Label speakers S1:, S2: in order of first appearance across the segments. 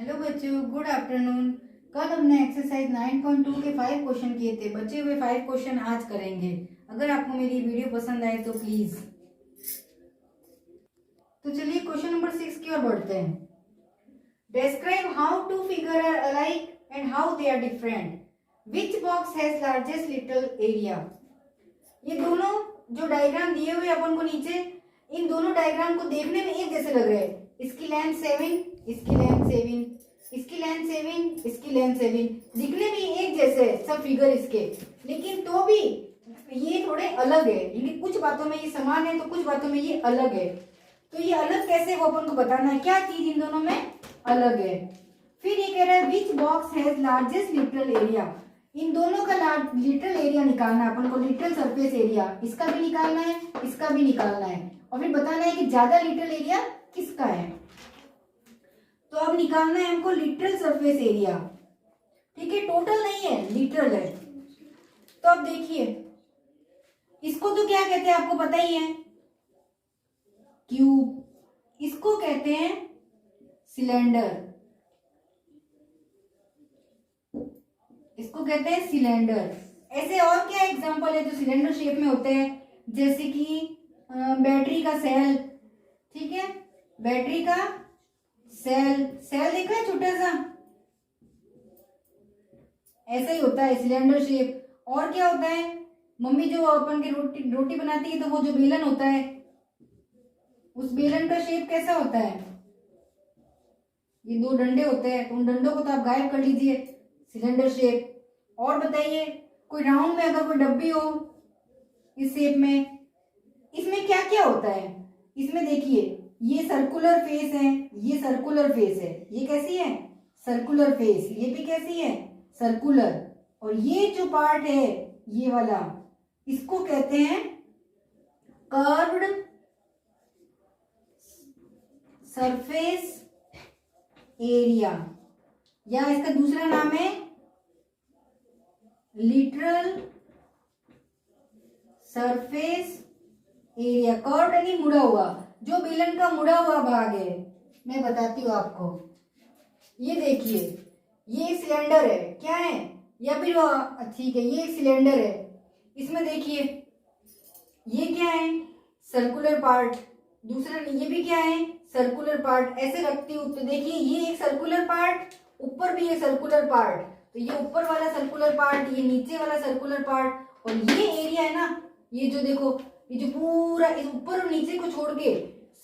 S1: Hello बच्चों, good afternoon. कल हमने एक्सरसाइज 9.2 के 5 क्वेश्चन किए थे। बचे हुए 5 क्वेश्चन आज करेंगे। अगर आपको मेरी वीडियो पसंद आए तो प्लीज। तो चलिए क्वेश्चन नंबर 6 की ओर बढ़ते हैं। Describe how two figure are alike and how they are different. Which box has largest little area. ये दोनों जो डायग्राम दिए हुए अपन को नीचे, इन दोनों डायग्राम को देखने में एक जैसे लग रहे हैं। इसकी लेंथ 7, इसकी लेंथ 7, इसकी लेंथ 7, इसकी लेंथ 7, दिखने में एक जैसे सब फिगर इसके, लेकिन तो भी ये थोड़े अलग है। यानी कुछ बातों में ये समान है तो कुछ बातों में ये अलग है। तो ये अलग कैसे वो अपन को बताना है, क्या चीज इन दोनों में अलग है। फिर ये कह रहा है which box has largest literal area. इन दोनों का लिटरल एरिया निकालना है अपन को, लिटरल सरफेस एरिया। इसका भी निकालना है, इसका भी निकालना है, और फिर बताना है कि ज्यादा लिटरल एरिया किसका है। तो अब निकालना है हमको लिटरल सरफेस एरिया। ठीक है, टोटल नहीं है, लिटरल है। तो अब देखिए, इसको तो क्या कहते हैं आपको पता ही है, क्यूब। इसको कहते हैं सिलेंडर, इसको कहते हैं सिलेंडर। ऐसे और क्या एग्जांपल है जो सिलेंडर शेप में होते हैं, जैसे कि बैटरी का सेल। ठीक है, बैटरी का सेल, सेल देखा है छोटा सा, ऐसा ही होता है सिलेंडर शेप। और क्या होता है, मम्मी जो अपन की रोटी बनाती है तो वो जो बेलन होता है, उस बेलन का शेप कैसा होता है, ये दो डंडे होते हैं, तो उन डंडों को तो आप गायब कर लीजिए, सिलेंडर शेप। और बताइए, कोई राउंड में अगर कोई डब्बी हो इस शेप में, इसमें क्या क्या होता है। इसमें देखिए, ये सर्कुलर फेस है, ये सर्कुलर फेस है, ये कैसी है, सर्कुलर फेस, ये भी कैसी है, सर्कुलर। और ये जो पार्ट है ये वाला, इसको कहते हैं कर्व्ड सरफेस एरिया, या इसका दूसरा नाम है लिटरल सरफेस एरिया। कर्व्ड यानी मुड़ा हुआ, जो बेलन का मुड़ा हुआ भाग है। मैं बताती हूँ आपको, ये देखिए, ये सिलेंडर है, क्या है, या फिर ठीक है, ये सिलेंडर है। इसमें देखिए, ये क्या है, सर्कुलर पार्ट। दूसरा ये भी क्या है, सर्कुलर पार्ट। ऐसे रखती हूँ तो देखिए, ये एक सर्कुलर पार्ट, ऊपर भी एक सर्कुलर पार्ट। तो ये ऊपर वाला सर्कुलर पार्ट, ये नीचे वाला सर्कुलर पार्ट, और ये एरिया है ना, ये जो देखो, ये जो पूरा इस ऊपर और नीचे को छोड़ के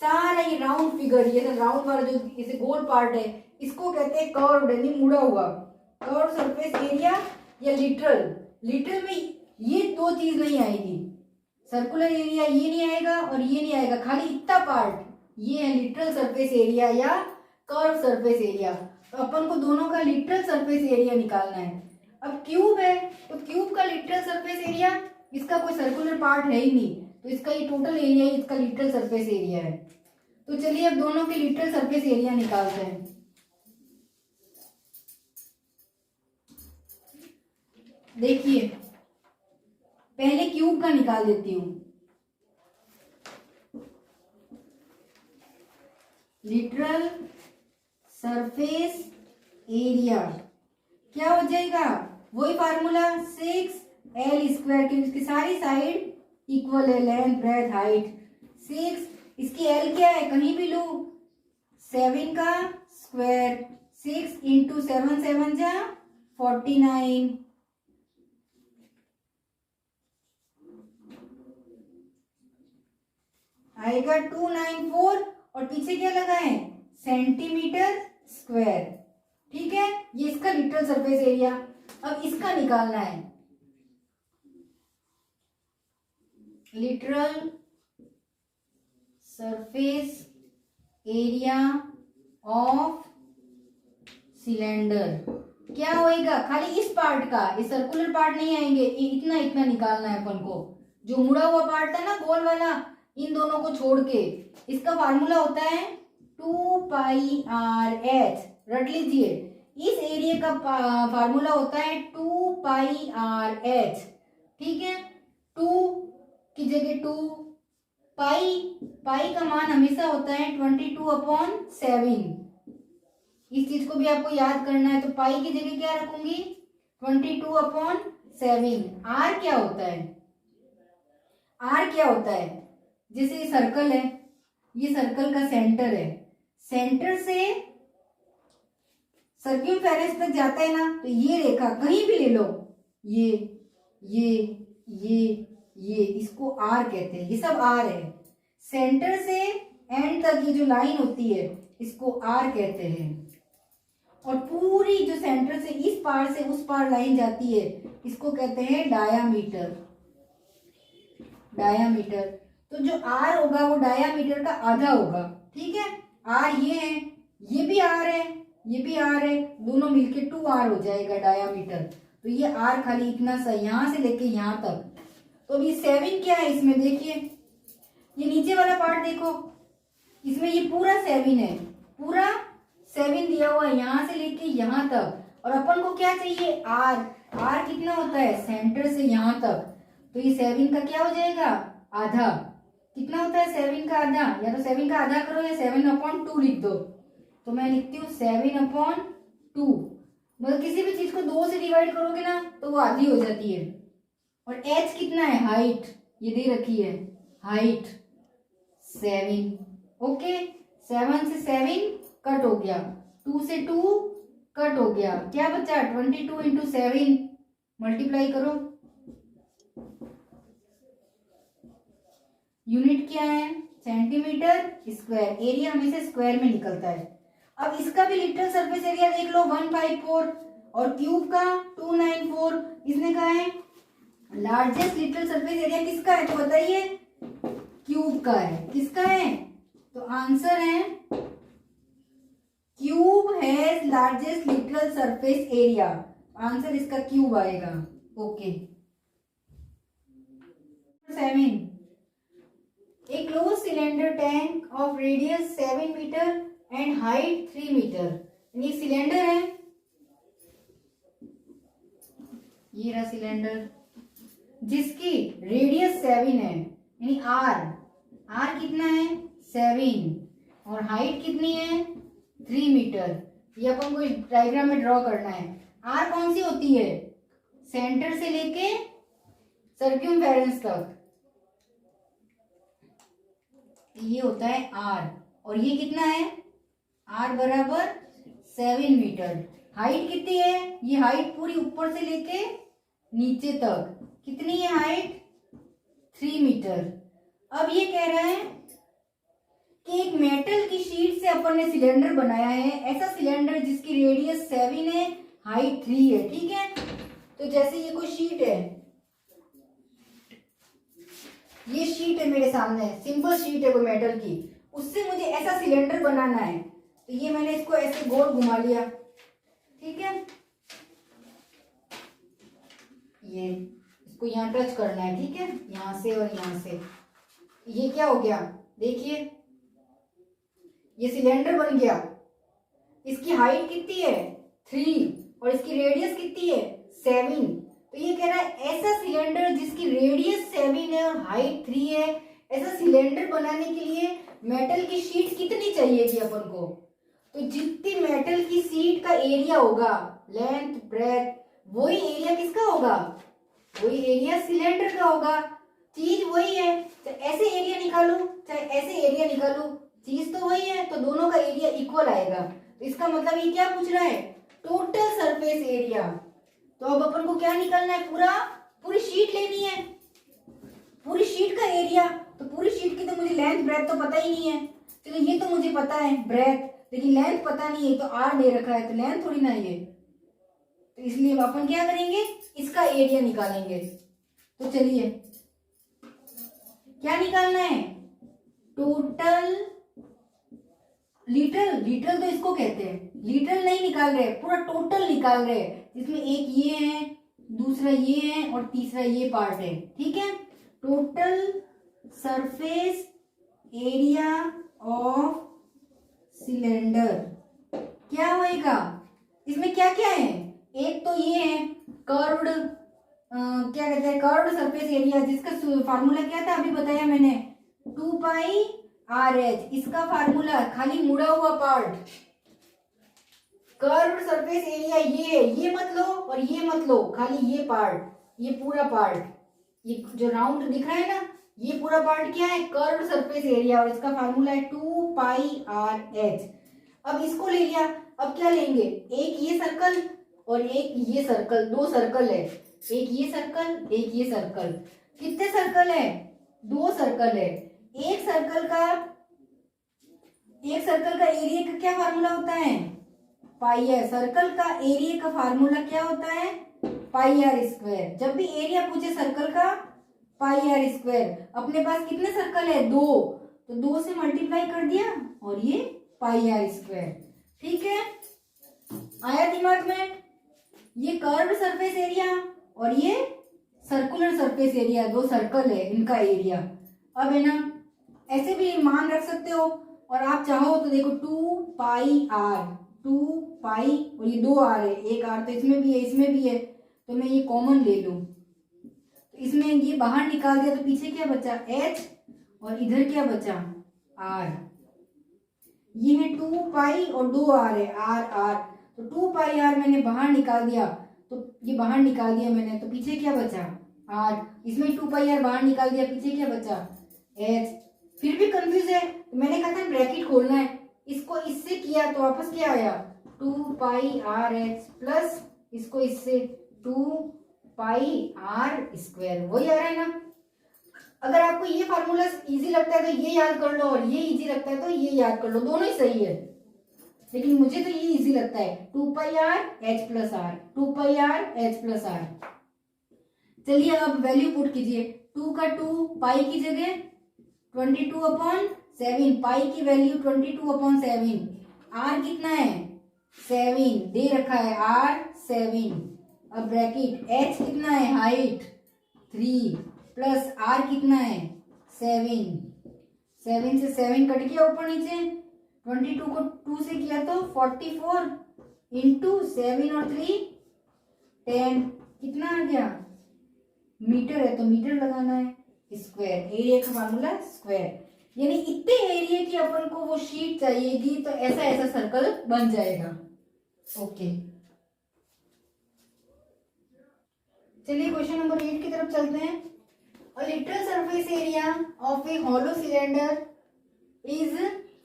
S1: सारा ये राउंड फिगर, ये राउंड वाला जो इसे गोल पार्ट है, इसको कहते हैं कर्व्ड यानी मुड़ा हुआ, कर्व्ड सरफेस एरिया या लिटरल। लिटरल में ये दो चीज नहीं आएगी, सर्कुलर एरिया ये नहीं आएगा और ये नहीं आएगा, खाली इतना पार्ट ये है लिटरल सरफेस एरिया या कर्व सरफेस एरिया। तो अपन को दोनों का लिटरल सरफेस एरिया निकालना है। अब क्यूब है तो क्यूब का लिटरल सरफेस एरिया, इसका कोई सर्कुलर पार्ट है ही नहीं, तो इसका ये टोटल एरिया ही इसका लिटरल सरफेस एरिया है। तो चलिए अब दोनों के लिटरल सरफेस एरिया निकालते हैं। देखिए, पहले क्यूब का निकाल देती हूं। लिटरल सरफेस एरिया क्या हो जाएगा, वही फार्मूला 6L², की इसकी सारी साइड इक्वल है, लेंथ ब्रेथ हाइट 6। इसकी L क्या है, कहीं भी लो, 7 का स्क्वायर, 6 इंटू 7 7 जा 49, आएगा 294, और पीछे क्या लगा है, सेंटीमीटर स्क्वायर। ठीक है, ये इसका लिटरल सरफेस एरिया। अब इसका निकालना है, literal surface area of cylinder. क्या होएगा, खाली इस पार्ट का, इस सर्कुलर पार्ट नहीं आएंगे, इतना इतना निकालना है अपन को। जो मुड़ा हुआ पार्ट था ना गोल वाला, इन दोनों को छोड़ के, इसका फार्मूला होता है 2πr/h, रट लीजिए। इस एरिया का फार्मूला होता है 2πr/h। ठीक है, 2 की जगह 2, पाई का मान हमेशा होता है 22/7। इस चीज को भी आपको याद करना है, तो पाई की जगह क्या रखूंगी 22/7। आर क्या होता है, आर क्या होता है, जैसे ये सर्कल है, ये सर्कल का सेंटर है, सेंटर से सर्क्यूमफेरेंस तक जाता है ना, तो ये रेखा कहीं भी ले लो, ये ये ये इसको आर कहते हैं, ये सब आर है। सेंटर से एंड तक ये जो लाइन होती है इसको आर कहते हैं। और पूरी जो सेंटर से इस पार से उस पार लाइन जाती है इसको कहते हैं डायामीटर। डायामीटर, तो जो आर होगा वो डायामीटर का आधा होगा, ठीक है। आर ये है, ये भी आर है, ये भी आर है, दोनों मिलके 2r हो जाएगा डायामीटर। तो ये आर खाली इतना सा यहां से लेके यहां तक। तो अभी 7 क्या है इसमें, देखिए ये नीचे वाला पार्ट देखो, इसमें ये पूरा 7 है, पूरा 7 दिया हुआ है यहां से लेके यहां तक। और अपन को क्या चाहिए, आर। आर कितना होता है सेंटर से यहां तक, तो ये 7 का क्या हो जाएगा आधा। कितना होता है 7 का आधा, या तो 7 का आधा करो या 7/2 लिख दो। तो मैं लिखती हूँ 7/2। मतलब किसी भी चीज को 2 से डिवाइड करोगे ना तो वो आधी हो जाती है। और h कितना है, हाइट, ये दे रखी है हाइट 7। ओके, 7 से 7 कट हो गया, 2 से 2 कट हो गया, क्या बचा 22 × 7, मल्टीप्लाई करो। यूनिट क्या है सेंटीमीटर स्क्वायर, एरिया हमेशा स्क्वायर में निकलता है। अब इसका भी लिटरल सरफेस एरिया देख लो 154 और क्यूब का 294। इसने कहा है लार्जेस्ट लिटरल सरफेस एरिया किसका है, तो बताइए क्यूब का है। किसका है, तो आंसर है cube has largest lateral surface area, answer इसका क्यूब आएगा। Okay 7, a closed cylinder tank of radius 7 metre and height 3 metre. यानी सिलेंडर है, ये रहा सिलेंडर जिसकी रेडियस 7 है, यानी आर कितना है 7 और हाइट कितनी है 3 मीटर। ये अपन को डायग्राम में ड्रॉ करना है। आर कौन सी होती है, सेंटर से लेके सर्क्यूमफेरेंस तक, ये होता है आर। और ये कितना है, आर बराबर 7 मीटर। हाइट कितनी है, ये हाइट पूरी ऊपर से लेके नीचे तक कितनी है हाइट 3 मीटर। अब ये कह रहा है कि एक मेटल की शीट से अपन ने सिलेंडर बनाया है, ऐसा सिलेंडर जिसकी रेडियस 7 है हाइट 3 है, ठीक है। तो जैसे ये कोई शीट है, ये शीट है मेरे सामने, सिंपल शीट है कोई मेटल की, उससे मुझे ऐसा सिलेंडर बनाना है। तो ये मैंने इसको ऐसे गोल घुमा लिया, ठीक है। ये इसको यहाँ टच करना है, ठीक है, यहाँ से और यहाँ से। ये क्या हो गया, देखिए ये सिलेंडर बन गया। इसकी हाइट कितनी है 3 और इसकी रेडियस कितनी है 7। तो ये कह रहा है ऐसा सिलेंडर जिसकी रेडियस 7 है और हाइट 3 है, ऐसा सिलेंडर बनाने के लिए मेटल की शीट कितनी चाहिए अपन को। तो जितनी मेटल की शीट का एरिया होगा, लेंथ ब्रेथ, वही एरिया किसका होगा, वही एरिया सिलेंडर का होगा। चीज वही है, चाहे ऐसे एरिया निकालू चाहे ऐसे एरिया निकालू, चीज तो वही है, तो दोनों का एरिया इक्वल आएगा। तो इसका मतलब ये क्या पूछ रहा है, टोटल सरफेस एरिया। तो अब अपन को क्या निकालना है, पूरी शीट लेनी है, पूरी शीट का एरिया। तो पूरी शीट की तो मुझे लेंथ ब्रेथ तो पता ही नहीं है, चलो ये तो मुझे पता है ब्रेथ, लेकिन लेंथ पता नहीं है। तो आर दे रखा है तो लेंथ थोड़ी ना ये, तो इसलिए अपन क्या करेंगे, इसका एरिया निकालेंगे। तो चलिए क्या निकालना है, टोटल लीटर तो इसको कहते हैं, लीटर नहीं निकाल रहे, पूरा टोटल निकाल रहे, जिसमें एक ये है, दूसरा ये है और तीसरा ये पार्ट है, ठीक है। Total surface area of cylinder क्या होएगा, इसमें क्या क्या है, एक तो ये है कर्व्ड, क्या कहते हैं कर्व्ड सरफेस एरिया, जिसका फार्मूला क्या था अभी बताया मैंने 2πRh। इसका फार्मूला खाली मुड़ा हुआ पार्ट, कर्व्ड सरफेस एरिया ये है, ये मत लो और ये मत लो, खाली ये पार्ट, ये पूरा पार्ट, ये जो राउंड दिख रहा है ना, ये पूरा पार्ट क्या है, कर्व्ड सरफेस एरिया, और इसका फार्मूला है 2πr(h). अब इसको ले लिया, अब क्या लेंगे, एक ये सर्कल और एक ये सर्कल, दो सर्कल है, एक ये सर्कल एक ये सर्कल, कितने सर्कल है, दो सर्कल है। एक सर्कल का एरिया का क्या फार्मूला होता है, पाई आर। सर्कल का एरिया का फार्मूला क्या होता है, पाई आर स्क्वायर। जब भी एरिया पूछे सर्कल का, पाई आर स्क्वायर। अपने पास कितने सर्कल है, दो, तो दो से मल्टीप्लाई कर दिया और ये पाई आर स्क्वायर। ठीक है, आया दिमाग में। ये कर्व्ड सरफेस एरिया और ये सर्कुलर सरफेस एरिया, दो सर्कल है, इनका एरिया। अब है ना, ऐसे भी मान रख सकते हो, और आप चाहो तो देखो 2πr, 2π और ये दो आर है, एक आर तो इसमें भी है इसमें भी है, तो मैं ये कॉमन ले लूं, तो इसमें ये बाहर निकाल दिया तो पीछे क्या बचा, h, और इधर क्या बचा, r। ये है 2π और दो आर है, r, तो 2πr मैंने बाहर निकाल दिया, तो ये बाहर निकाल दिया मैंने, तो पीछे क्या बचा, r। इसमें 2πr बाहर निकाल दिया, पीछे क्या बचा, h। फिर भी कंफ्यूज है, तो मैंने कहा था ब्रैकेट खोलना है, इसको इससे किया तो वापस क्या आया, 2πrh प्लस इसको इससे 2πr स्क्वायर, वही आ रहा है ना। अगर आपको ये फार्मूला इजी लगता है तो ये याद कर लो, और ये इजी लगता है तो ये याद कर लो, दोनों ही सही है, लेकिन मुझे तो ये इजी लगता है, 2πrh plus r, 2πrh plus r। चलिए अब वैल्यू पुट कीजिए, 2 का 2, पाई की जगह 22/7, पाई की वैल्यू 22/7, r कितना है 7 दे रखा है, r 7। अब ब्रैकेट h कितना है, हाइट 3 प्लस r कितना है 7, 7 से 7 कट गया ऊपर नीचे, 22 को 2 से किया तो 44 इंटू 7 और 3 10, कितना आ गया, मीटर है तो मीटर लगाना है, स्क्वायर, एरिया का फार्मूला स्क्वायर। यानी इतने एरिया की अपन को वो शीट चाहिएगी, तो ऐसा ऐसा सर्कल बन जाएगा। ओके, चलिए क्वेश्चन नंबर 8 की तरफ चलते हैं। A literal surface area of a hollow cylinder is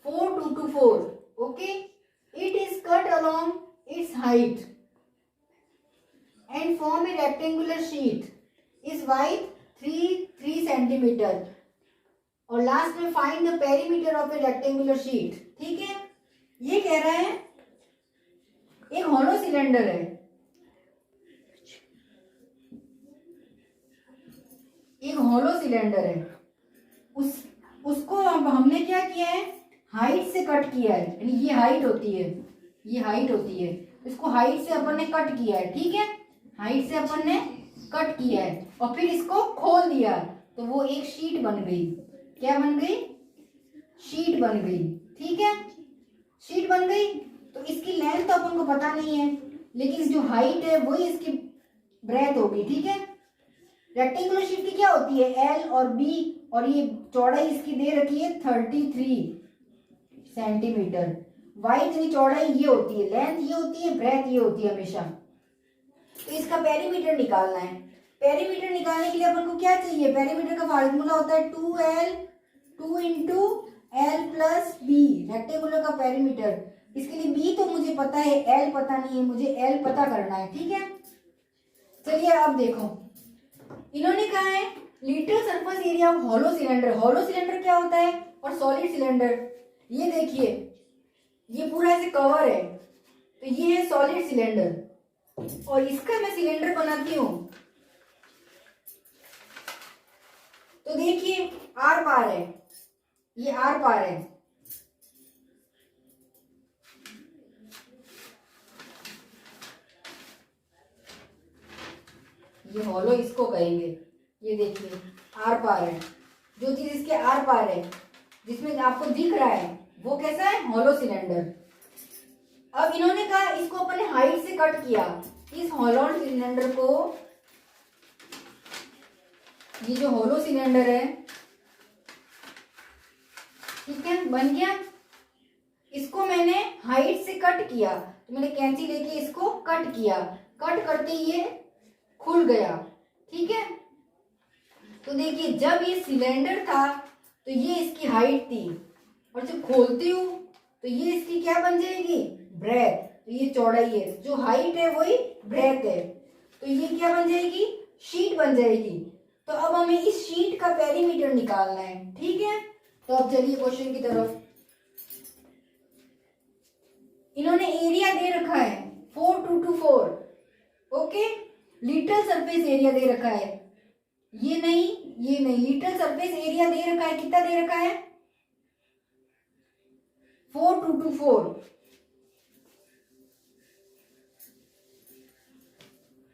S1: 4:4. Okay, it is cut along its height and form a rectangular sheet. Is wide 3 centimeter. और लास्ट में find the perimeter of A rectangular sheet. ठीक है, ये कह रहा है एक hollow cylinder है, एक हॉलो सिलेंडर है, उसको हमने क्या किया है, हाइट से कट किया है, यानी ये हाइट होती है, ये हाइट होती है, इसको हाइट से अपन ने कट किया है। ठीक है, हाइट से अपन ने कट किया है और फिर इसको खोल दिया, तो वो एक शीट बन गई। क्या बन गई, शीट बन गई। ठीक है, शीट बन गई, तो इसकी लेंथ तो अपन को पता नहीं है, लेकिन जो हाइट है वही इसकी ब्रेथ होगी। ठीक है, रेक्टेंगुलर शीट की क्या होती है, एल और बी, और ये चौड़ाई इसकी दे रखी है 33 सेंटीमीटर। वाई इतनी चौड़ाई ये होती है, लेंथ ये होती है, ब्रेथ ये होती है हमेशा। तो इसका पेरीमीटर निकालना है। पेरीमीटर निकालने के लिए अपन को क्या चाहिए, पेरीमीटर का फार्मूला होता है 2l 2 into l plus b, rectangular का पेरीमीटर। इसके लिए बी तो मुझे पता है, एल पता नहीं है, मुझे एल पता करना है। ठीक है, चलिए अब देखो, इन्होंने कहा है little surface area of hollow cylinder. Hollow cylinder क्या होता है और सॉलिड सिलेंडर, ये देखिए ये पूरा ऐसे कवर है, तो ये है सॉलिड सिलेंडर, और इसका मैं सिलेंडर बनाती हूं, तो देखिए आर पार है, ये आर पार है, ये हॉलो इसको कहेंगे। ये देखिए आर पार है, जो चीज इसके आर पार है, जिसमें आपको दिख रहा है वो कैसा है, हॉलो सिलेंडर। अब इन्होंने कहा इसको अपने हाइट से कट किया, इस हॉलो सिलेंडर को, ये जो हॉलो सिलेंडर है, ठीक है, बन गया, इसको मैंने हाइट से कट किया, तो मैंने कैंची लेके इसको कट किया, कट करते ये खुल गया, ठीक है। तो देखिए जब ये सिलेंडर था तो ये इसकी हाइट थी, और जब खोलती हूँ तो ये इसकी क्या बन जाएगी, ब्रेथ। तो ये चौड़ाई है, जो हाइट है वही ब्रेथ है, तो ये क्या बन जाएगी, शीट बन जाएगी। तो अब हमें इस शीट का पेरीमीटर निकालना है, ठीक है। तो अब चलिए क्वेश्चन की तरफ। इन्होंने एरिया दे रखा है 4224, ओके। लिटल सरफेस एरिया दे रखा है, ये नहीं, लिटल सरफेस एरिया दे रखा है, कितना दे रखा है, 4224।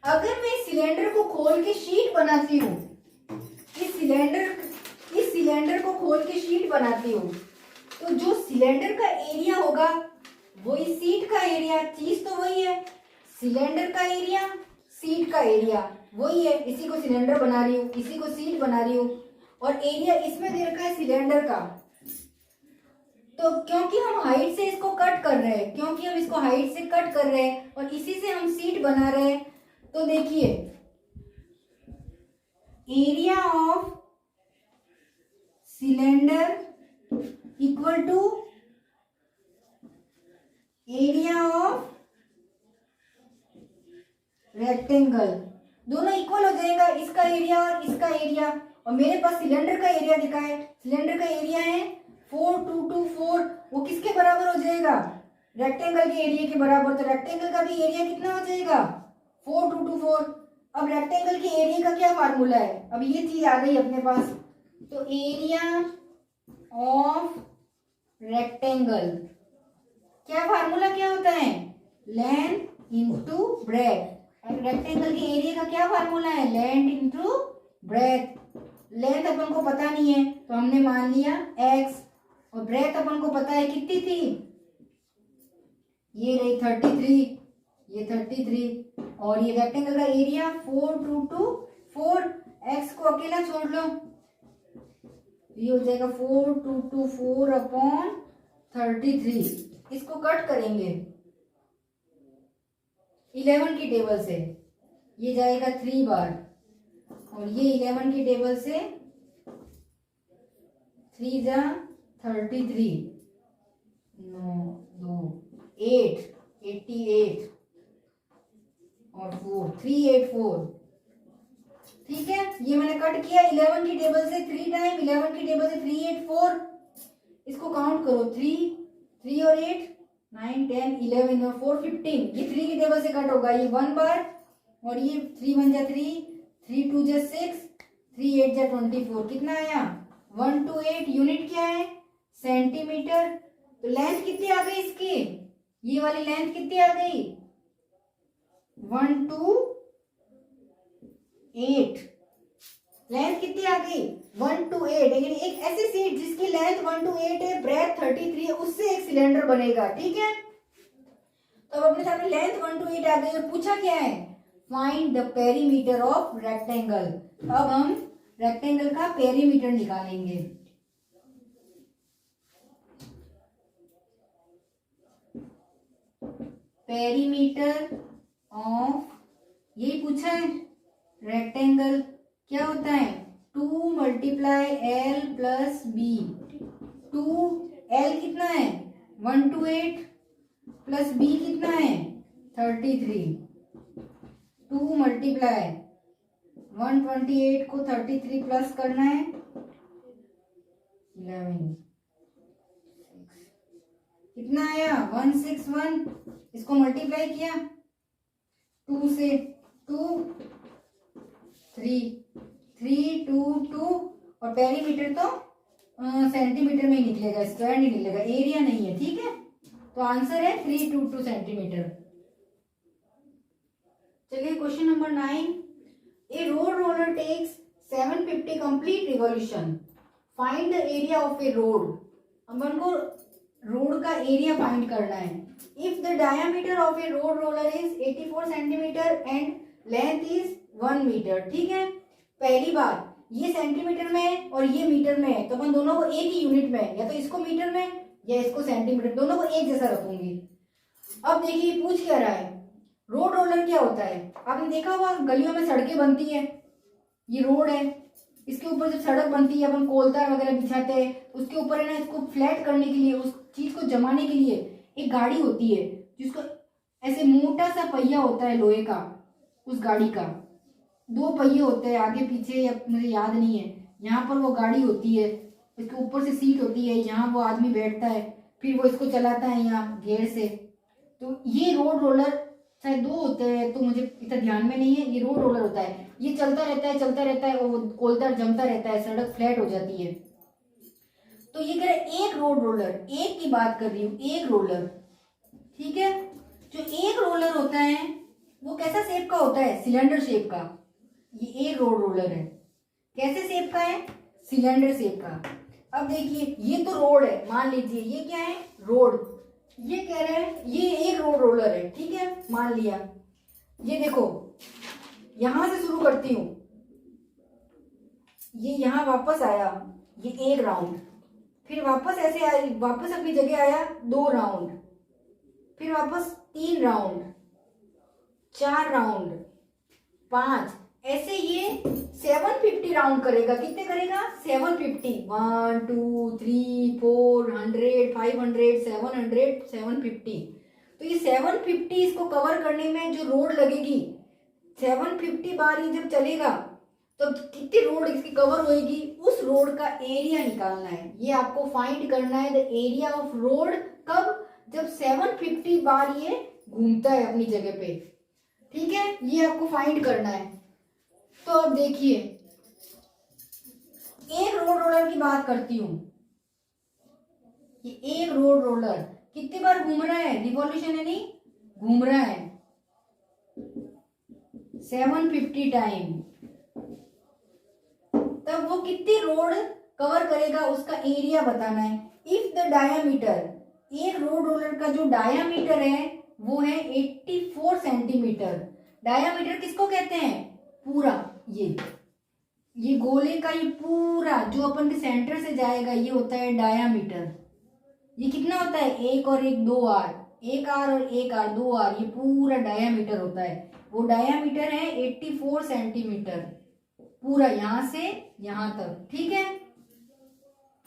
S1: अगर मैं सिलेंडर को खोल के शीट बनाती हूँ, इस सिलेंडर को खोल के शीट बनाती हूँ, तो जो सिलेंडर का एरिया होगा वही सीट का एरिया, चीज तो वही है, सिलेंडर का एरिया सीट का एरिया वही है। इसी को सिलेंडर बना रही हूँ, इसी को सीट बना रही हूँ, और एरिया इसमें दे रखा है सिलेंडर का। तो क्योंकि हम हाइट से इसको कट कर रहे हैं, क्योंकि हम इसको हाइट से कट कर रहे हैं और इसी से हम सीट बना रहे हैं, तो देखिए area of cylinder equal to area of rectangle, दोनों इक्वल हो जाएगा, इसका एरिया और इसका एरिया। और मेरे पास सिलेंडर का एरिया दिखा है, सिलेंडर का एरिया है 4224, वो किसके बराबर हो जाएगा, रेक्टेंगल के एरिया के बराबर। तो रेक्टेंगल का भी एरिया कितना हो जाएगा, 4224। अब रेक्टेंगल के एरिया का क्या फार्मूला है, अब ये चीज आ गई अपने पास। तो एरिया ऑफ रेक्टेंगल, क्या फार्मूला क्या होता है, लेंथ इंटू ब्रेथ। रेक्टेंगल के एरिया का क्या फार्मूला है, लेंथ इंटू ब्रेथ। लेंथ अपन को पता नहीं है तो हमने मान लिया x, और ब्रेथ अपन को पता है कितनी थी, ये रही 33, ये 33, और ये रेक्टेंगल का एरिया 4224, x को अकेला छोड़ लो, ये हो जाएगा 4224 अपॉन 33। इसको कट करेंगे 11 की टेबल से, ये जाएगा 3 बार, और ये 11 की टेबल से 3 जा 33, 9 2 8 88 और 4 384, ठीक है। ये मैंने कट किया 11 की टेबल से 3 टाइम, 11 की टेबल से 384, इसको काउंट करो 3 और 8 9 10 11 और 4 15, ये 3 की टेबल से कट होगा, ये 1 बार, और ये 3 1 जा 3, 3 2 जा 6, 3 8 जा 24, कितना आया 128। यूनिट क्या है, सेंटीमीटर। तो लेंथ कितनी आ गई इसकी, ये वाली लेंथ कितनी आ गई, 128, लेंथ कितनी आ गई 128। लेकिन एक ऐसी सीट जिसकी लेंथ 128 है, ब्रेथ 33 है, उससे एक सिलेंडर बनेगा, ठीक है। तो अब अपने सामने लेंथ 128 आ गई और पूछा क्या है, find the perimeter of rectangle. अब हम रेक्टेंगल का पेरीमीटर निकालेंगे। पेरीमीटर ऑफ, यही पूछा है, रेक्टेंगल क्या होता है, 2 multiply l plus b. 2 l कितना है 128 प्लस बी कितना है 33। 2 मल्टीप्लाई 128 को 33 प्लस करना है 11, कितना आया 161। इसको मल्टीप्लाई किया 2 से, 2 3 3 2 2, और पेरीमीटर तो सेंटीमीटर में ही निकलेगा, स्क्वायर नहीं निकलेगा, एरिया नहीं है, ठीक है। तो आंसर है 322 सेंटीमीटर। चलिए question number 9, a road roller takes 750 complete revolution, find the area of a road. अपन को रोड का एरिया फाइंड करना है। If the diameter of a road roller is 84 centimetre and length is 1 metre, ठीक है। पहली बात, ये सेंटीमीटर में है और ये मीटर में है, तो अपन दोनों को एक ही यूनिट में, या तो इसको मीटर में या इसको सेंटीमीटर, दोनों को एक जैसा रखूंगी। अब देखिए पूछ क्या रहा है, रोड रोलर क्या होता है। आपने देखा होगा गलियों में सड़कें बनती है, ये रोड है, इसके ऊपर जब सड़क बनती है अपन कोलतार वगैरह बिछाते हैं, उसके ऊपर है ना इसको फ्लैट करने के लिए, उस चीज को जमाने के लिए एक गाड़ी होती है जिसको ऐसे मोटा सा पहिया होता है लोहे का, उस गाड़ी का 2 पहिए होते हैं आगे पीछे, या मुझे याद नहीं है। यहाँ पर वो गाड़ी होती है, इसके ऊपर से सीट होती है, यहाँ वो आदमी बैठता है, फिर वो इसको चलाता है यहाँ घेर से। तो ये रोड रोलर शायद 2 होते हैं, तो मुझे इतना ध्यान में नहीं है। ये रोड रोलर होता है, ये चलता रहता है और कोलतार जमता रहता है, सड़क फ्लैट हो जाती है। तो ये कह रहा है एक रोड रोलर, एक की बात कर रही हूँ, एक रोलर, ठीक है। जो एक रोलर होता है वो कैसा शेप का होता है, सिलेंडर शेप का। ये एक रोड रोलर है, कैसे शेप का है, सिलेंडर शेप का। अब देखिए ये तो रोड है, मान लीजिए ये क्या है, रोड। ये कह रहे हैं ये एक रोड रोलर है, ठीक है, मान लिया। ये देखो यहां से शुरू करती हूं, ये यहां वापस आया, ये 1 राउंड, फिर वापस ऐसे आया, वापस अपनी जगह आया 2 राउंड, फिर वापस 3 राउंड, 4 राउंड, 5, ऐसे ये 750 राउंड करेगा। कितने करेगा, 750, 1 2 3 4 100 500 700 750। तो ये 750 इसको कवर करने में जो रोड लगेगी, 750 बार ये जब चलेगा तो कितनी रोड इसकी कवर होएगी, उस रोड का एरिया निकालना है। ये आपको फाइंड करना है, द एरिया ऑफ रोड, कब, जब 750 बार ये घूमता है अपनी जगह पे, ठीक है, ये आपको फाइंड करना है। तो अब देखिए एक रोड रोलर की बात करती हूं, ये एक रोड रोलर कितनी बार घूम रहा है, रिवॉल्यूशन है नहीं, घूम रहा है 750 टाइम। तब वो कितनी रोड कवर करेगा, उसका एरिया बताना है। इफ द डायामीटर, एक रोड रोलर का जो डायामीटर है वो है 84 सेंटीमीटर। डायामीटर किसको कहते हैं, पूरा, ये गोले का ये पूरा जो अपन के सेंटर से जाएगा ये होता है डायामीटर। ये कितना होता है, 1 और 1 2 आर, 1 आर और 1 आर 2 आर, ये पूरा डायामीटर होता है। वो डायामीटर है 84 सेंटीमीटर, पूरा यहां से यहां तक, ठीक है।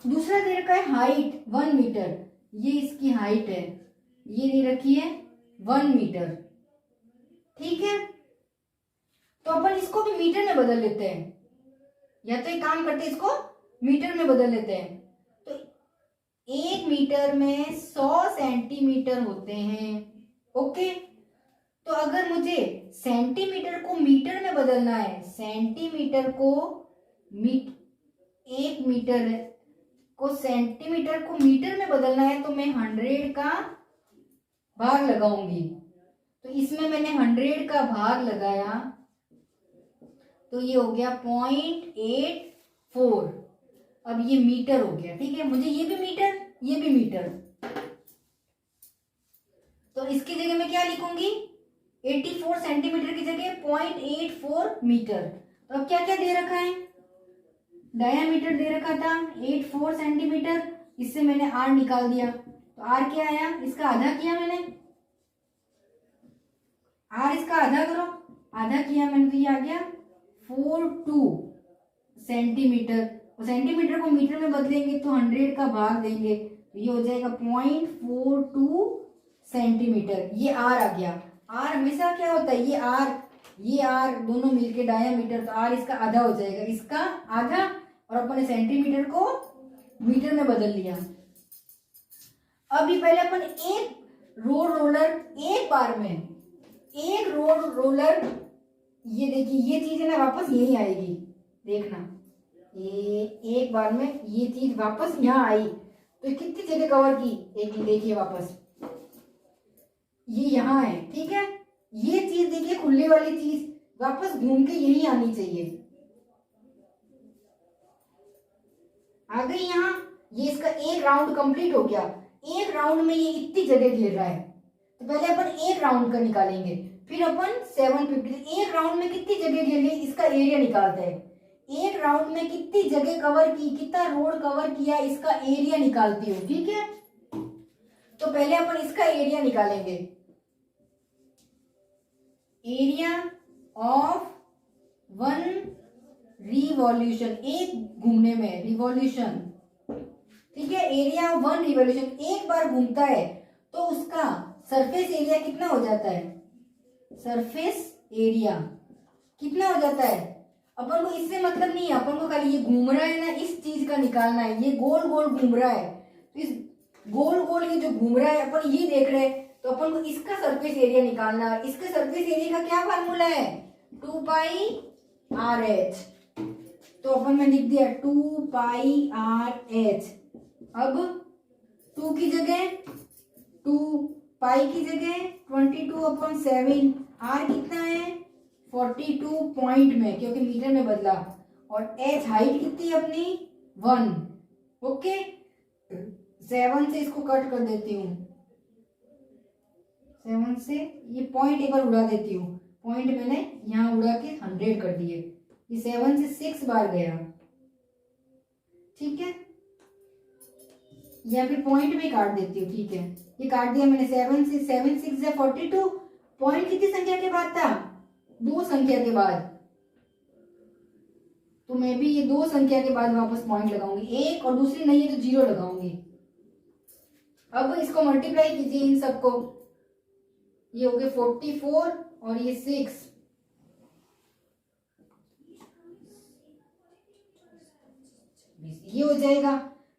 S1: दूसरा दे रखा है हाइट 1 मीटर, ये इसकी हाइट है, ये दे रखी है 1 मीटर, ठीक है। तो अपन इसको भी मीटर में बदल लेते हैं, या तो एक काम करते हैं इसको मीटर में बदल लेते हैं। तो 1 मीटर में 100 सेंटीमीटर होते हैं, ओके। तो अगर मुझे सेंटीमीटर को मीटर में बदलना है, सेंटीमीटर को 1 मीटर को सेंटीमीटर को मीटर में बदलना है, तो मैं 100 का भाग लगाऊंगी। तो इसमें मैंने 100 का भाग लगाया, तो ये हो गया 0.84। अब ये मीटर हो गया, ठीक है। मुझे ये भी मीटर, ये भी मीटर, तो इसकी जगह मैं क्या लिखूंगी, 84 सेंटीमीटर की जगह 0.84 मीटर। तो अब क्या क्या दे रखा है, डायामीटर दे रखा था 84 सेंटीमीटर, इससे मैंने आर निकाल दिया। तो आर क्या आया, इसका आधा किया मैंने, आर इसका आधा करो, आधा किया मैंने, तो ये आ गया 42 सेंटीमीटर। और सेंटीमीटर को मीटर में बदलेंगे तो 100 का भाग देंगे, तो ये हो जाएगा 0.42 सेंटीमीटर। ये आर आ गया। आर हमेशा क्या होता है, ये आर दोनों मिलके डायामीटर, तो आर इसका आधा हो जाएगा, इसका आधा, और अपन ने सेंटीमीटर को मीटर में बदल लिया। अभी पहले अपन एक रोड रोलर, एक बार में एक रोड रोलर, ये देखिए ये चीज है ना वापस यही आएगी, देखना ये एक बार में ये चीज वापस यहाँ आई, तो कितनी जगह कवर की, एक देखिए वापस ये यहाँ है, ठीक है। ये चीज देखिए खुलने वाली चीज वापस घूम के यही आनी चाहिए, आ गई यहाँ। ये इसका एक राउंड कंप्लीट हो गया, एक राउंड में ये इतनी जगह घेर रहा है। तो पहले अपन एक राउंड का निकालेंगे, फिर अपन 750, एक राउंड में कितनी जगह घेर ली, इसका एरिया निकालते हैं। एक राउंड में कितनी जगह कवर की, कितना रोड कवर किया, इसका एरिया निकालती हूँ, ठीक है। तो पहले अपन इसका एरिया निकालेंगे। एरिया ऑफ वन रिवॉल्यूशन, एक घूमने में, रिवॉल्यूशन, ठीक है, एरिया ऑफ वन रिवॉल्यूशन, एक बार घूमता है तो उसका सरफेस एरिया कितना हो जाता है, सरफेस एरिया कितना हो जाता है। अपन को इससे मतलब नहीं है, अपन को खाली ये घूम रहा है ना, इस चीज का निकालना है, ये गोल गोल घूम रहा है, तो इस गोल गोल ये जो घूम रहा है अपन ये देख रहे हैं, तो अपन को इसका सरफेस एरिया निकालना है। इसके सरफेस एरिया का क्या फार्मूला है, 2 पाई आर एच, तो अपन में लिख दिया 2 पाई आर एच। अब 2 की जगह 2, पाई की जगह 22/7, आर कितना है 42 पॉइंट में, क्योंकि मीटर में बदला, और एच हाइट कितनी है अपनी 1, ओके। 7 से इसको कट कर देती हूँ, 7 से ये पॉइंट एक बार उड़ा देती हूँ, पॉइंट मैंने यहाँ उड़ा के 100 कर दिए, ये 7 से 6 बार गया, ठीक है, या फिर पॉइंट में काट देती हूँ, ठीक है, ये काट दिया मैंने 7 से, 7 6 या 42, पॉइंट कितनी संख्या के बाद था, 2 संख्या के बाद, तो मैं भी ये 2 संख्या के बाद वापस पॉइंट लगाऊंगी, एक और दूसरी नहीं है तो 0 लगाऊंगी। अब इसको मल्टीप्लाई कीजिए इन सबको, ये हो गए 44 और ये 6, ये हो जाएगा।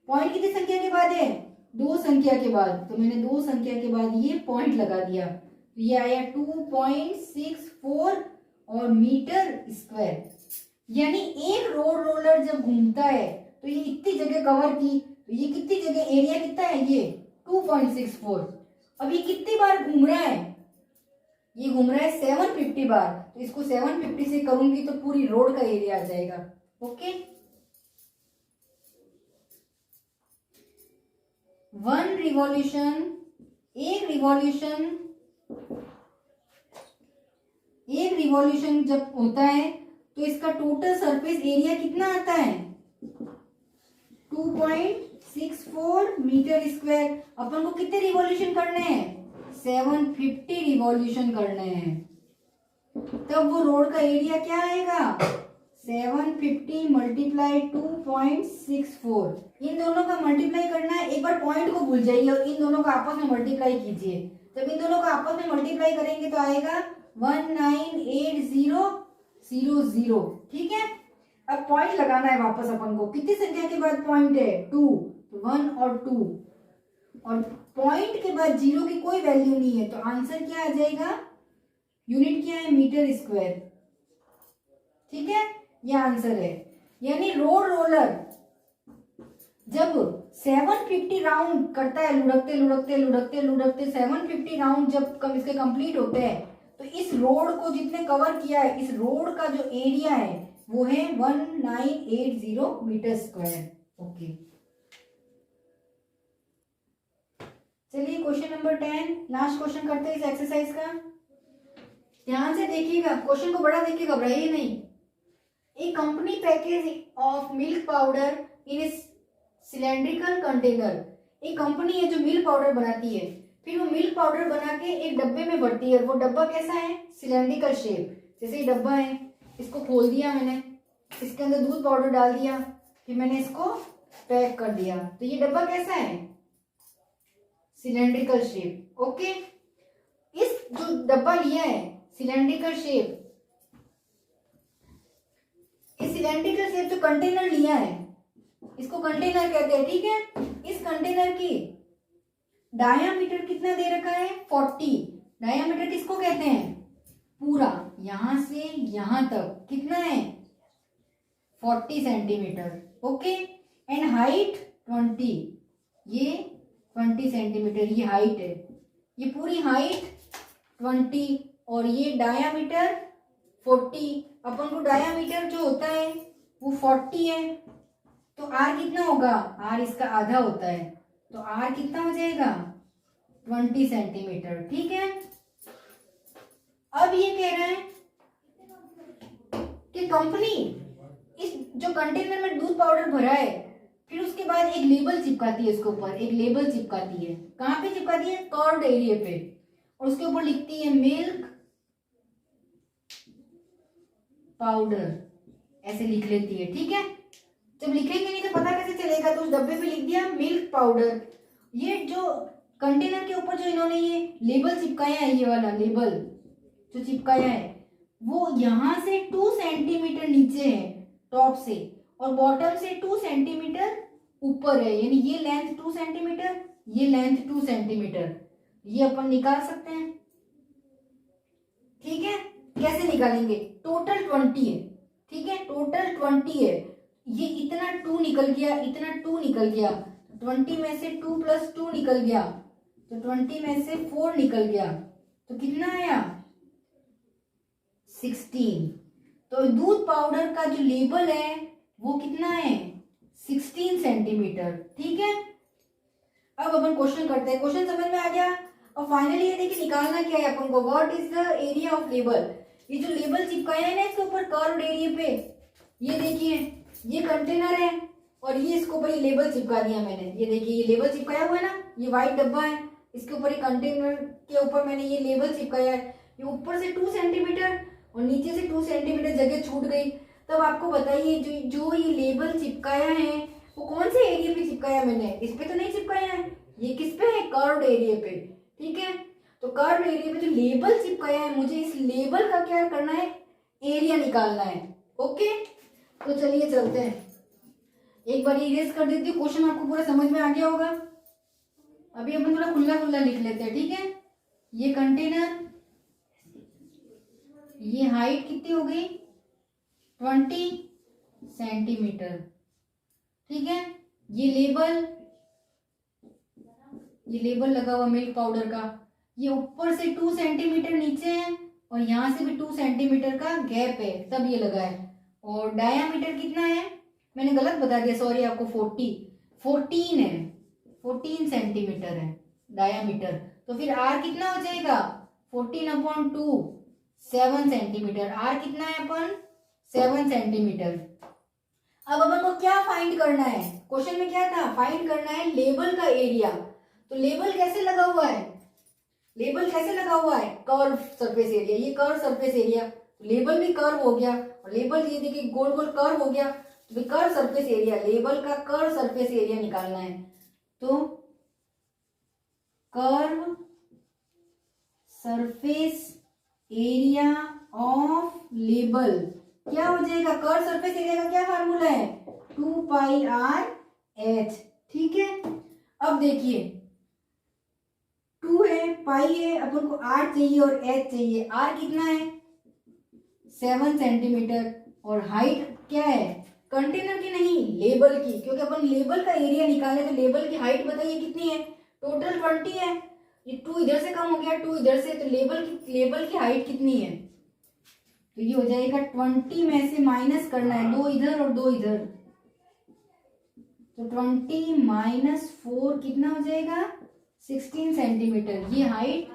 S1: पॉइंट कितनी संख्या के बाद है, 2 संख्या के बाद, तो मैंने 2 संख्या के बाद ये पॉइंट लगा दिया, तो ये आया 2.64 और मीटर स्क्वायर। यानी एक रोड रोलर जब घूमता है तो ये इतनी जगह कवर की, तो ये कितनी जगह, एरिया कितना है ये 2.64। अब ये कितनी बार घूम रहा है, ये घूम रहा है 750 बार, तो इसको 750 से करूंगी तो पूरी रोड का एरिया आ जाएगा, ओके। वन रिवॉल्यूशन, एक रिवॉल्यूशन जब होता है तो इसका टोटल सरफेस एरिया कितना आता है 2.64 मीटर स्क्वायर। अपन को कितने रिवॉल्यूशन करने हैं, 750 रिवॉल्यूशन करने हैं, तब वो रोड का एरिया क्या आएगा 750 मल्टीप्लाई 2.64। इन दोनों का मल्टीप्लाई करना है, एक बार पॉइंट को भूल जाइए और इन दोनों का आपस में मल्टीप्लाई कीजिए, जब इन दोनों का आपस में मल्टीप्लाई करेंगे तो आएगा 198000, ठीक है। अब पॉइंट लगाना है वापस अपन को, कितनी संख्या के बाद पॉइंट है 2, 1 और 2, और पॉइंट के बाद 0 की कोई वैल्यू नहीं है, तो आंसर क्या आ जाएगा, यूनिट क्या है मीटर स्क्वायर, ठीक है, यह आंसर है। यानी रोड रोलर जब 750 राउंड करता है, लुढ़कते लुढ़कते लुढ़कते लुढ़कते 750 राउंड जब इसके कंप्लीट होते हैं, तो इस रोड को जितने कवर किया है, इस रोड का जो एरिया है वो है 1980 मीटर स्क्वायर, ओके। चलिए क्वेश्चन नंबर 10, लास्ट क्वेश्चन करते हैं इस एक्सरसाइज का। ध्यान से देखिएगा, क्वेश्चन को बड़ा देखिए, घबराइए नहीं। A company package of milk powder in a cylindrical container, एक कंपनी है जो मिल्क पाउडर बनाती है, फिर वो मिल्क पाउडर बना के एक डब्बे में भरती है, वो डब्बा कैसा है सिलेंड्रिकल शेप, जैसे ये डब्बा है, इसको खोल दिया मैंने, इसके अंदर दूध पाउडर डाल दिया, फिर मैंने इसको पैक कर दिया, तो ये डब्बा कैसा है सिलेंड्रिकल शेप, ओके। इस जो डब्बा लिया है सिलेंड्रिकल शेप, इस सिलेंड्रिकल शेप जो कंटेनर लिया है इसको कंटेनर कहते हैं, ठीक है। इस कंटेनर की डायामीटर कितना दे रखा है 40, डायामीटर किसको कहते हैं पूरा, यहां से यहां तक कितना है 40 सेंटीमीटर, ओके। एंड हाइट 20, ये 20 सेंटीमीटर ये हाइट है, ये पूरी हाइट 20 और ये डायामीटर 40। अपन को डायामीटर जो होता है वो 40 है, तो आर कितना होगा, आर इसका आधा होता है, तो आर कितना हो जाएगा 20 सेंटीमीटर, ठीक है। अब ये कह रहा है कि कंपनी इस जो कंटेनर में दूध पाउडर भरा है, फिर उसके बाद एक लेबल चिपकाती है, उसके ऊपर एक लेबल चिपकाती है, कहाँ पे चिपकाती है कर्व्ड एरिया पे, और उसके ऊपर लिखती है मिल्क पाउडर ऐसे लिख लेती है, ठीक है। जब लिखेंगे नहीं तो पता कैसे चलेगा, तो उस डब्बे पे लिख दिया मिल्क पाउडर। ये जो कंटेनर के ऊपर जो इन्होंने ये लेबल चिपकाया है, ये वाला लेबल जो चिपकाया है वो यहाँ से 2 सेंटीमीटर नीचे है टॉप से, और बॉटम से 2 सेंटीमीटर ऊपर है, यानी ये लेंथ 2 सेंटीमीटर, ये लेंथ 2 सेंटीमीटर। ये अपन निकाल सकते हैं, ठीक है। कैसे निकालेंगे, टोटल 20 है, ठीक है, टोटल 20 है। ये इतना 2 निकल गया, इतना 2 निकल गया, 20 में से 2 + 2 निकल गया, तो 20 में से 4 निकल गया, तो कितना आया 16। तो दूध पाउडर का जो लेबल है वो कितना है 16 सेंटीमीटर, ठीक है। अब अपन क्वेश्चन करते हैं, क्वेश्चन समझ में आ गया। और फाइनली ये देखिए निकालना क्या है अपन को, what is the area of label. ये जो लेबल चिपकाया है ना इसके ऊपर कर्व्ड एरिया पे, ये देखिए ये कंटेनर है और ये इसके ऊपर ये लेबल चिपका दिया मैंने। ये देखिए ये लेबल चिपकाया हुआ है ना, ये व्हाइट डब्बा है, इसके ऊपर ये कंटेनर के ऊपर मैंने ये लेबल चिपकाया है। ये ऊपर से 2 सेंटीमीटर और नीचे से 2 सेंटीमीटर जगह छूट गई। तब आपको बताइए जो ये लेबल चिपकाया है वो कौन से एरिया पे चिपकाया मैंने, इस पे तो नहीं चिपकाया है, ये किस पे है कर्व्ड एरिया पे, ठीक है। तो कर्व्ड एरिया पे जो लेबल चिपकाया है मुझे इस लेबल का क्या करना है, एरिया निकालना है, ओके। तो चलिए चलते हैं, एक बार इरेज कर देती हूँ, क्वेश्चन आपको पूरा समझ में आ गया होगा। अभी अपन थोड़ा खुला खुला लिख लेते हैं, ठीक है। ये कंटेनर, ये हाइट कितनी हो गई 20 सेंटीमीटर, ठीक है। ये लेबल लगा हुआ मिल्क पाउडर का, ये ऊपर से 2 सेंटीमीटर नीचे है और यहाँ से भी 2 सेंटीमीटर का गैप है, तब ये लगा है। और डायामीटर कितना है, मैंने गलत बता दिया, सॉरी आपको, 14 है, 14 सेंटीमीटर है डायामीटर। तो फिर आर कितना हो जाएगा 14/2, 7 सेंटीमीटर। आर कितना है अपन 7 सेंटीमीटर। अब अपन को क्या फाइंड करना है, क्वेश्चन में क्या था, फाइंड करना है लेबल का एरिया। तो लेबल कैसे लगा हुआ है, लेबल कैसे लगा हुआ है, कर्व सरफेस एरिया, ये कर्व सरफेस एरिया, लेबल भी कर्व हो गया और लेबल ये देखिए गोल गोल कर्व हो गया, तो कर्व सरफेस एरिया, लेबल का कर्व सरफेस एरिया निकालना है। तो curve surface area of label क्या हो जाएगा, कर्व सरफेस एरिया का क्या फार्मूला है 2πr/h, ठीक है। अब देखिए 2 है, पाई है, अपन को r चाहिए और h चाहिए। r कितना है 7 सेंटीमीटर और हाइट क्या है कंटेनर की नहीं लेबल की, क्योंकि अपन लेबल का एरिया निकाले तो लेबल की हाइट बताइए कितनी है, टोटल 20 है, ये 2 इधर से कम हो गया 2 इधर से, तो लेबल की हाइट कितनी है, तो ये हो जाएगा 20 में से माइनस करना है 2 इधर और 2 इधर, तो 20 - 4 कितना हो जाएगा 16 सेंटीमीटर। ये हाइट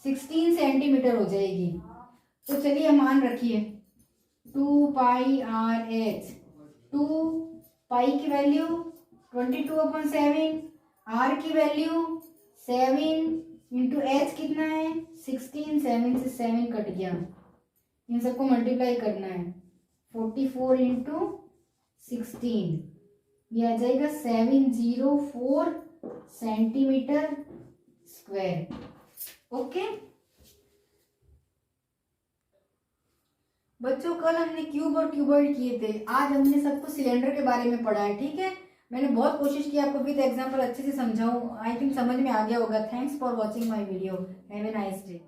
S1: 16 सेंटीमीटर हो जाएगी। तो चलिए मान रखिए 2πr/h, 2 पाई की वैल्यू 22/7, r की वैल्यू 7 इंटू h कितना है 16, 7 से 7 कट गया, इन सबको मल्टीप्लाई करना है 44 इंटू 16, ये आ जाएगा 704 सेंटीमीटर स्क्वायर, ओके। बच्चों कल हमने क्यूब और क्यूबॉइड किए थे, आज हमने सबको सिलेंडर के बारे में पढ़ा है, ठीक है। मैंने बहुत कोशिश की आपको विद एग्जांपल अच्छे से समझाऊं, आई थिंक समझ में आ गया होगा। Thanks for watching my video, have a nice day.